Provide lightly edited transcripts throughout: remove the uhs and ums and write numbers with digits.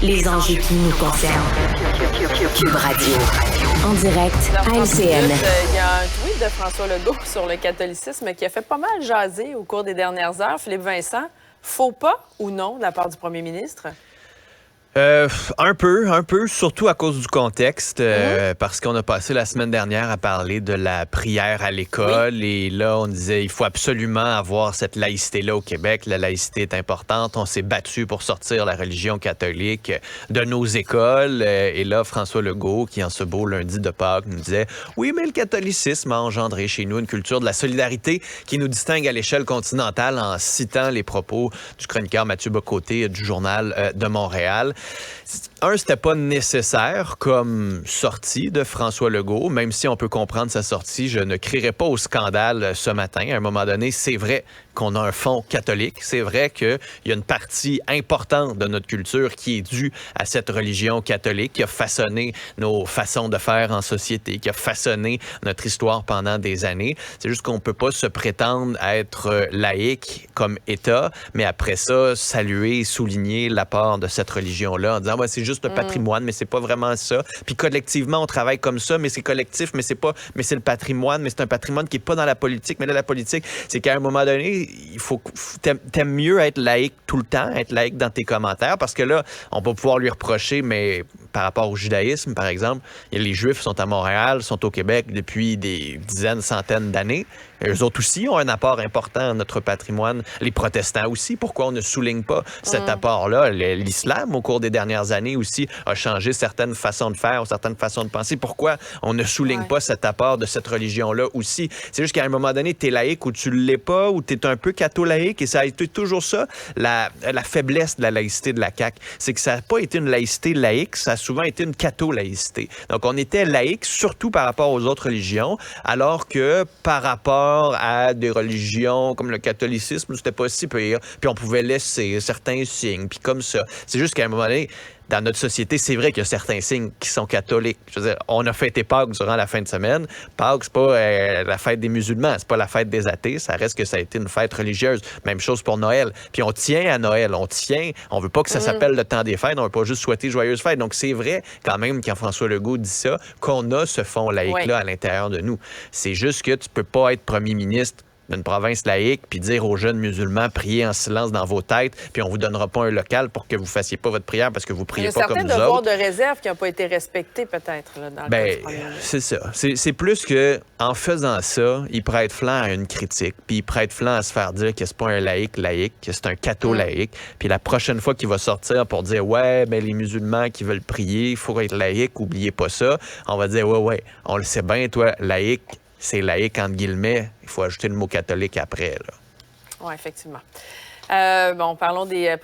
les enjeux qui nous concernent. Cube Radio. En direct à LCN. Il y a un tweet de François Legault sur le catholicisme qui a fait pas mal jaser au cours des dernières heures. Philippe Vincent, faux pas ou non de la part du premier ministre? Un peu, surtout à cause du contexte, parce qu'on a passé la semaine dernière à parler de la prière à l'école, et là, on disait il faut absolument avoir cette laïcité-là au Québec. La laïcité est importante. On s'est battu pour sortir la religion catholique de nos écoles. Et là, François Legault, qui en ce beau lundi de Pâques, nous disait oui, mais le catholicisme a engendré chez nous une culture de la solidarité qui nous distingue à l'échelle continentale, en citant les propos du chroniqueur Mathieu Bocoté du Journal de Montréal. C'était pas nécessaire comme sortie de François Legault, même si on peut comprendre sa sortie. Je ne crierai pas au scandale ce matin. À un moment donné, c'est vrai qu'on a un fond catholique. C'est vrai qu'il y a une partie importante de notre culture qui est due à cette religion catholique qui a façonné nos façons de faire en société, qui a façonné notre histoire pendant des années. C'est juste qu'on peut pas se prétendre être laïque comme État, mais après ça, saluer, souligner l'apport de cette religion-là en disant c'est juste le patrimoine, mais c'est pas vraiment ça. Puis collectivement, on travaille comme ça, mais c'est collectif, mais c'est le patrimoine, mais c'est un patrimoine qui est pas dans la politique. Mais là, la politique, c'est qu'à un moment donné, t'aimes mieux être laïque tout le temps, être laïque dans tes commentaires, parce que là, on va pouvoir lui reprocher, mais par rapport au judaïsme, par exemple, les Juifs sont à Montréal, sont au Québec depuis des dizaines, centaines d'années. Eux autres aussi ont un apport important à notre patrimoine. Les protestants aussi. Pourquoi on ne souligne pas cet apport-là? L'islam, au cours des dernières années aussi, a changé certaines façons de faire, certaines façons de penser. Pourquoi on ne souligne pas cet apport de cette religion-là aussi? C'est juste qu'à un moment donné, t'es laïque ou tu l'es pas, ou t'es un peu catholaïque, et ça a été toujours ça, la faiblesse de la laïcité de la CAQ. C'est que ça n'a pas été une laïcité laïque, ça a souvent été une catho-laïcité. Donc, on était laïque, surtout par rapport aux autres religions, alors que par rapport à des religions comme le catholicisme, c'était pas si pire. Puis on pouvait laisser certains signes, puis comme ça. C'est juste qu'à un moment donné, dans notre société, c'est vrai qu'il y a certains signes qui sont catholiques. Je veux dire, on a fêté Pâques durant la fin de semaine. Pâques, c'est pas la fête des musulmans, c'est pas la fête des athées. Ça reste que ça a été une fête religieuse. Même chose pour Noël. Puis on tient à Noël. On veut pas que ça s'appelle le temps des fêtes. On veut pas juste souhaiter joyeuses fêtes. Donc c'est vrai, quand même, quand François Legault dit ça, qu'on a ce fond laïque-là à l'intérieur de nous. C'est juste que tu peux pas être premier ministre d'une province laïque, puis dire aux jeunes musulmans, priez en silence dans vos têtes, puis on vous donnera pas un local pour que vous fassiez pas votre prière parce que vous priez pas comme nous autres. Il y a certains devoirs de réserve qui n'ont pas été respectés, peut-être, là, dans le cas du premier ministre. C'est ça. C'est plus que en faisant ça, il prête flanc à une critique, puis il prête flanc à se faire dire que c'est pas un laïque, que c'est un catho-laïque. Puis la prochaine fois qu'il va sortir pour dire les musulmans qui veulent prier, il faut être laïque, oubliez pas ça, on va dire on le sait bien, toi, laïque, c'est laïque, entre guillemets. Il faut ajouter le mot catholique après. Oui, effectivement. Parlons des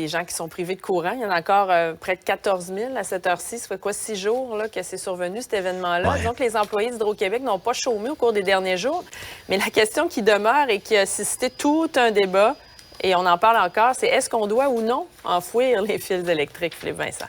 gens qui sont privés de courant. Il y en a encore près de 14 000 à cette heure-ci. Ça fait 6 jours là, que c'est survenu, cet événement-là. Donc, les employés d'Hydro-Québec n'ont pas chômé au cours des derniers jours. Mais la question qui demeure et qui a suscité tout un débat, et on en parle encore, c'est est-ce qu'on doit ou non enfouir les fils électriques, Philippe Vincent?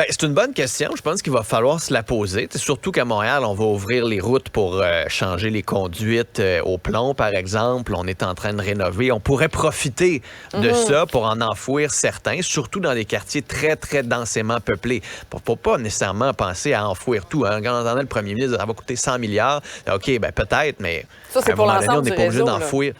C'est une bonne question. Je pense qu'il va falloir se la poser. Surtout qu'à Montréal, on va ouvrir les routes pour changer les conduites au plomb, par exemple. On est en train de rénover. On pourrait profiter de ça pour en enfouir certains, surtout dans des quartiers très, très densément peuplés. Pour pas nécessairement penser à enfouir tout. Hein. Quand on entendait le premier ministre, ça va coûter 100 milliards. OK, peut-être, mais ça, c'est à un pour moment donné, on du n'est pas obligé réseau, d'enfouir.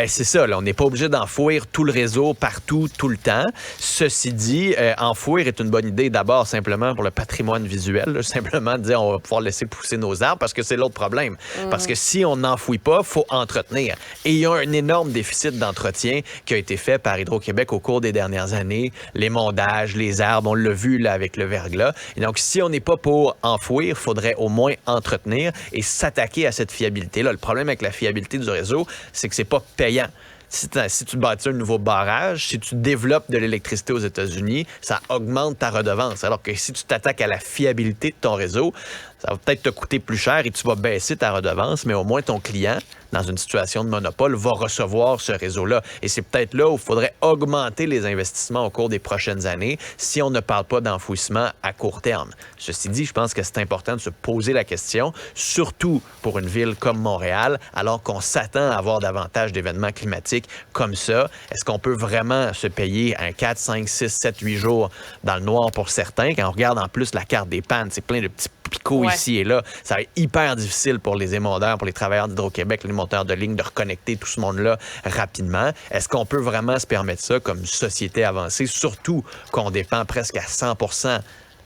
C'est ça, là, on n'est pas obligé d'enfouir tout le réseau partout, tout le temps. Ceci dit, enfouir est une bonne idée d'abord simplement pour le patrimoine visuel, là, simplement de dire on va pouvoir laisser pousser nos arbres parce que c'est l'autre problème. Parce que si on n'enfouit pas, il faut entretenir. Et il y a un énorme déficit d'entretien qui a été fait par Hydro-Québec au cours des dernières années. Les mondages, les arbres, on l'a vu là, avec le verglas. Et donc, si on n'est pas pour enfouir, il faudrait au moins entretenir et s'attaquer à cette fiabilité-là. Le problème avec la fiabilité du réseau, c'est que c'est pas payant. Si tu bâtis un nouveau barrage, si tu développes de l'électricité aux États-Unis, ça augmente ta redevance. Alors que si tu t'attaques à la fiabilité de ton réseau, Ça va peut-être te coûter plus cher et tu vas baisser ta redevance, mais au moins ton client, dans une situation de monopole, va recevoir ce réseau-là. Et c'est peut-être là où il faudrait augmenter les investissements au cours des prochaines années si on ne parle pas d'enfouissement à court terme. Ceci dit, je pense que c'est important de se poser la question, surtout pour une ville comme Montréal, alors qu'on s'attend à avoir davantage d'événements climatiques comme ça. Est-ce qu'on peut vraiment se payer un 4, 5, 6, 7, 8 jours dans le noir pour certains? Quand on regarde en plus la carte des pannes, c'est plein de petits picots ici et là. Ça va être hyper difficile pour les émondeurs, pour les travailleurs d'Hydro-Québec, les monteurs de ligne, de reconnecter tout ce monde-là rapidement. Est-ce qu'on peut vraiment se permettre ça comme société avancée, surtout qu'on dépend presque à 100%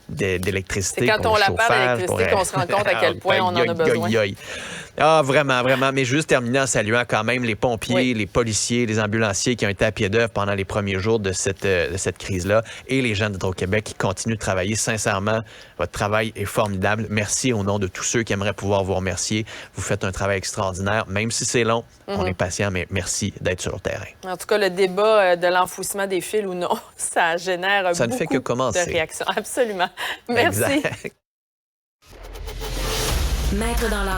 d'électricité c'est quand pour on le la perd, chauffage, l'électricité, qu'on se rend compte à quel point on en a besoin. Ah, vraiment, vraiment. Mais juste terminer en saluant quand même les pompiers, les policiers, les ambulanciers qui ont été à pied d'œuvre pendant les premiers jours de cette crise-là et les gens d'Hydro-Québec qui continuent de travailler. Sincèrement, votre travail est formidable. Merci au nom de tous ceux qui aimeraient pouvoir vous remercier. Vous faites un travail extraordinaire, même si c'est long. On est patient, mais merci d'être sur le terrain. En tout cas, le débat de l'enfouissement des fils ou non, ça génère ça ne fait que commencer. De réactions. Absolument. Merci. Exact. Maître dans l'art.